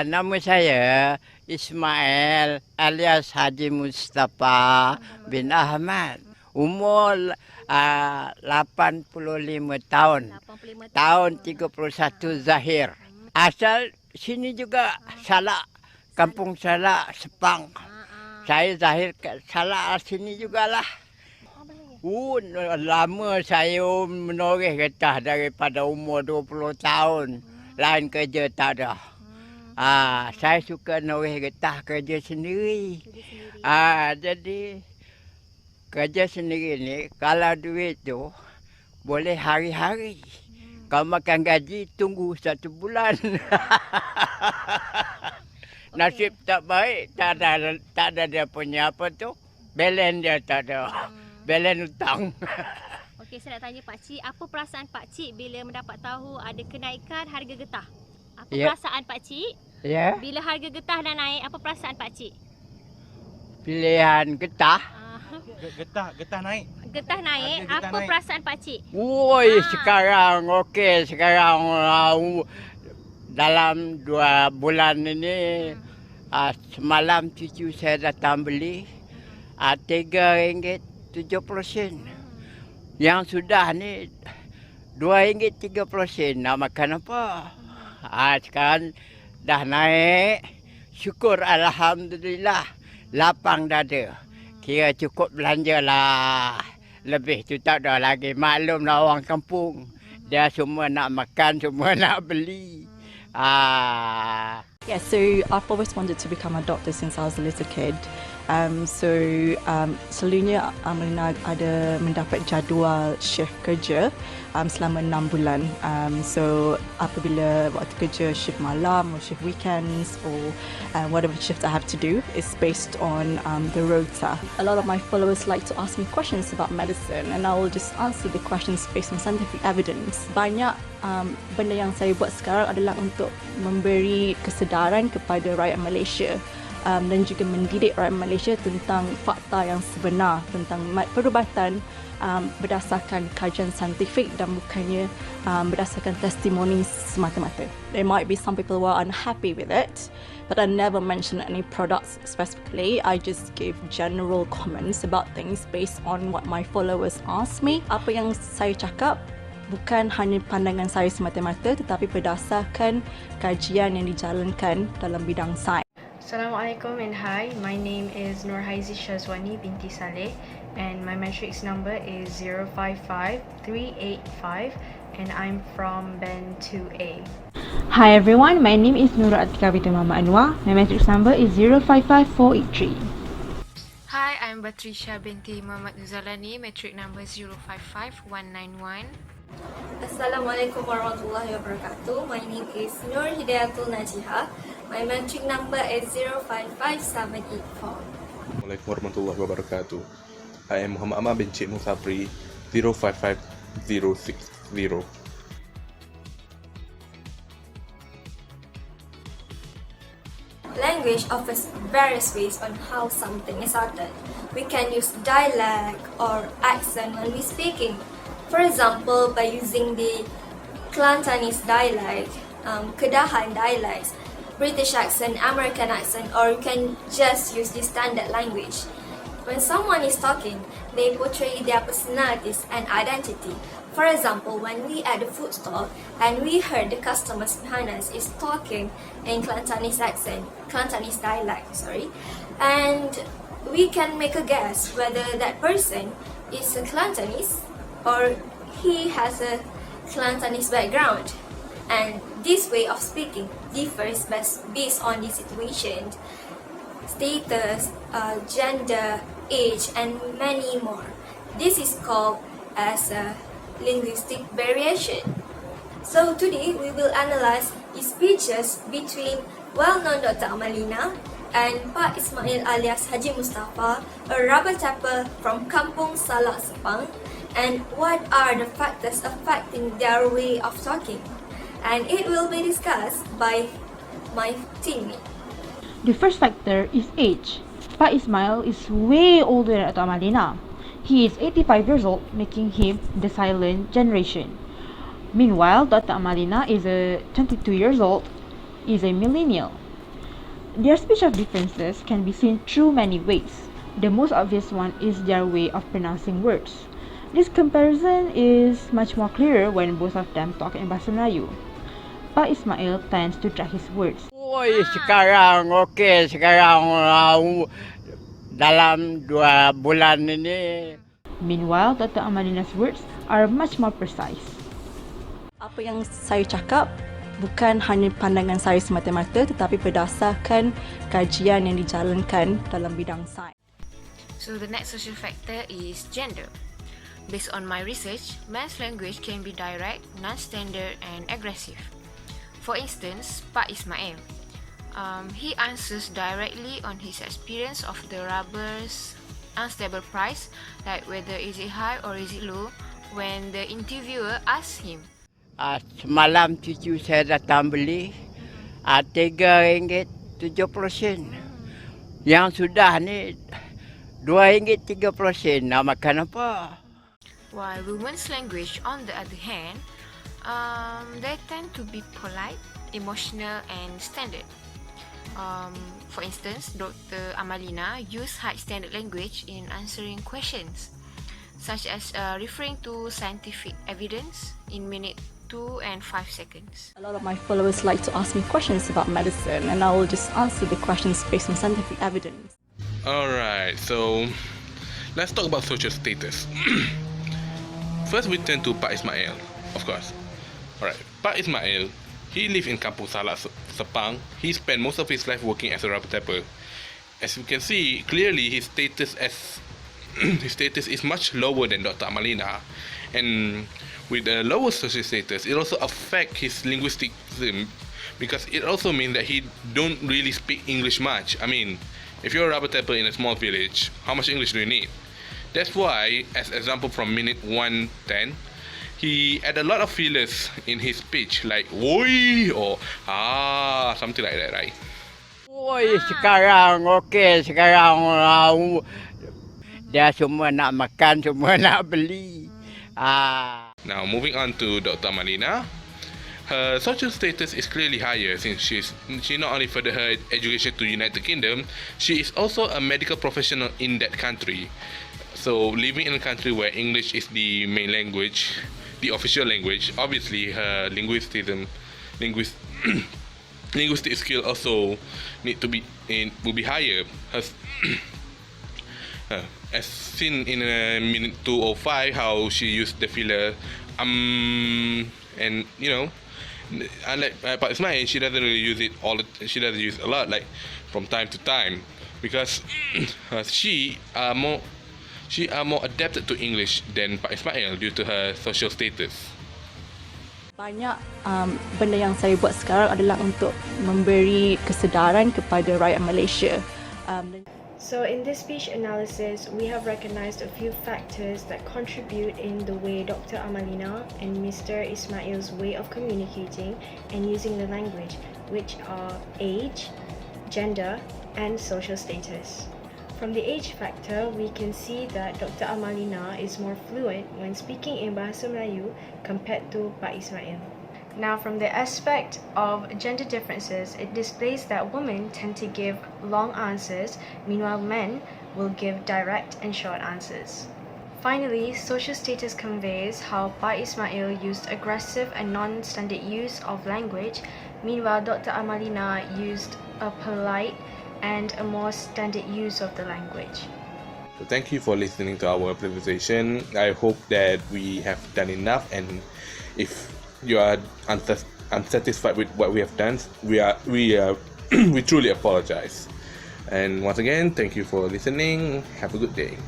Nama saya Ismail alias Haji Mustafa bin Ahmad. Umur 85 tahun. 85 Tahun 31 Zahir. Asal sini juga Salak. Kampung Salak, Sepang. Saya Zahir Salak sini jugalah. Lama saya menoreh getah daripada umur 20 tahun. Lain kerja tak ada. Saya suka noreh getah kerja sendiri. Jadi kerja sendiri ni kalau duit tu boleh hari-hari. Kalau makan gaji tunggu 1 bulan. Nasib tak baik, tak ada dia punya apa tu. Belen dia tak ada. Belen hutang. Okey, saya nak tanya Pakcik, apa perasaan Pakcik bila mendapat tahu ada kenaikan harga getah? Apa perasaan Pakcik? Ya. Bila harga getah dah naik, apa perasaan Pakcik? Pilihan getah. Getah naik. Getah naik, Getah apa naik. perasaan Pakcik? Woi, sekarang okey, sekarang dalam 2 bulan ini semalam cucu saya datang beli RM3.70. Yang sudah ni RM2.30. Nak makan apa? Sekarang dah naik. Syukur alhamdulillah. Lapang dada. Kira cukup belanja lah. Lebih tu tak ada lagi. Maklumlah orang kampung. Dia semua nak makan, semua nak beli. Yeah, so I've always wanted to become a doctor since I was a little kid. Selalunya Melina ada mendapat jadual shift kerja selama 6 bulan. So apabila waktu kerja shift malam or shift weekends or whatever shift I have to do is based on the rota. A lot of my followers like to ask me questions about medicine and I will just answer the questions based on scientific evidence. Banyak benda yang saya buat sekarang adalah untuk memberi kesedaran kepada rakyat Malaysia dan juga mendidik rakyat Malaysia tentang fakta yang sebenar tentang perubatan berdasarkan kajian saintifik dan bukannya berdasarkan testimoni semata-mata. There might be some people who are unhappy with it, but I never mention any products specifically. I just give general comments about things based on what my followers ask me. Apa yang saya cakap bukan hanya pandangan saya semata-mata tetapi berdasarkan kajian yang dijalankan dalam bidang sains. Assalamualaikum and hi, my name is HAIZIE SYAZWANI binti Saleh and my matrix number is 055385 and I'm from band 2A. Hi everyone, my name is NURUL Atiqah binti Anwar. My matrix number is 055483. Hi, I'm BATRISYIA binti ZULZALANI, matrix number 055191. Assalamualaikum warahmatullahi wabarakatuh. My name is HIDAYATUL NAJIHAH. My matric number is 055784. Assalamualaikum warahmatullahi wabarakatuh. I am AMMAR bin SABRI 055060. Language offers various ways on how something is uttered. We can use dialect or accent when we speaking. For example, by using the Kelantanese dialect, Kedahan dialects, British accent, American accent, or you can just use the standard language. When someone is talking, they portray their personalities and identity. For example, when we at the food store and we heard the customers behind us is talking in Kelantanese accent, Kelantanese dialect, and we can make a guess whether that person is a Kelantanese or he has a Kelantanese background. And this way of speaking differs based on the situation, status, gender, age, and many more. This is called as a linguistic variation. So today we will analyze the speeches between well-known Dr. Amalina and Pak Ismail alias Haji Mustafa, a rubber tapper from Kampung Salak, Sepang, and what are the factors affecting their way of talking. And it will be discussed by my teammate. The first factor is age. Pak Ismail is way older than Dato' Amalina. He is 85 years old, making him the silent generation. Meanwhile, Dr. Amalina is 22 years old, is a millennial. Their speech of differences can be seen through many ways. The most obvious one is their way of pronouncing words. This comparison is much more clearer when both of them talk in Bahasa Melayu. Pak Ismail tends to track his words. Oi, sekarang okey, sekarang dalam 2 bulan ini. Meanwhile, Dr. Amalina's words are much more precise. Apa yang saya cakap bukan hanya pandangan saya semata-mata tetapi berdasarkan kajian yang dijalankan dalam bidang sains. So the next social factor is gender. Based on my research, men's language can be direct, non-standard and aggressive. For instance, Pak Ismail. He answers directly on his experience of the rubber's unstable price, like whether is it high or is it low, when the interviewer asks him. Semalam cucu saya datang beli RM3.70. Yang sudah ni RM2.30. Nak makan apa? While women's language, on the other hand, they tend to be polite, emotional and standard. For instance, Dr. Amalina used high standard language in answering questions, such as referring to scientific evidence in minute 2 and 5 seconds. A lot of my followers like to ask me questions about medicine and I will just answer the questions based on scientific evidence. Alright, so let's talk about social status. First we turn to Pak Ismail, of course. Alright, Pak Ismail, he lives in Kampung Salak, Sepang. He spent most of his life working as a rubber tapper. As you can see, clearly his status is much lower than Dr. Amalina. And with a lower social status, it also affects his linguisticism because it also means that he don't really speak English much. I mean, if you're a rubber tapper in a small village, how much English do you need? That's why, as example from minute 1:10, he had a lot of fillers in his speech, like "woi" or something like that, right? Oi, sekarang okey, sekarang dia semua nak makan, semua nak beli. Now moving on to Dr. Amalina. Her social status is clearly higher since she not only furthered her education to United Kingdom, she is also a medical professional in that country. So living in a country where English is the main language, the official language, obviously her linguistic skill also will be higher. As seen in minute 2:05, how she used the filler, and you know, unlike Pak Ismail, she doesn't really use it she doesn't use it a lot, like from time to time, because she are more adapted to English than Pak Ismail due to her social status. Banyak benda yang saya buat sekarang adalah untuk memberi kesedaran kepada rakyat Malaysia. So in this speech analysis, we have recognized a few factors that contribute in the way Dr. Amalina and Mr. Ismail's way of communicating and using the language, which are age, gender, and social status. From the age factor, we can see that Dr. Amalina is more fluent when speaking in Bahasa Melayu compared to Pak Ismail. Now, from the aspect of gender differences, it displays that women tend to give long answers, meanwhile men will give direct and short answers. Finally, social status conveys how Pak Ismail used aggressive and non-standard use of language, meanwhile Dr. Amalina used a polite and a more standard use of the language. So thank you for listening to our presentation. I hope that we have done enough, and if you are unsatisfied with what we have done, we truly apologize. And once again, thank you for listening. Have a good day.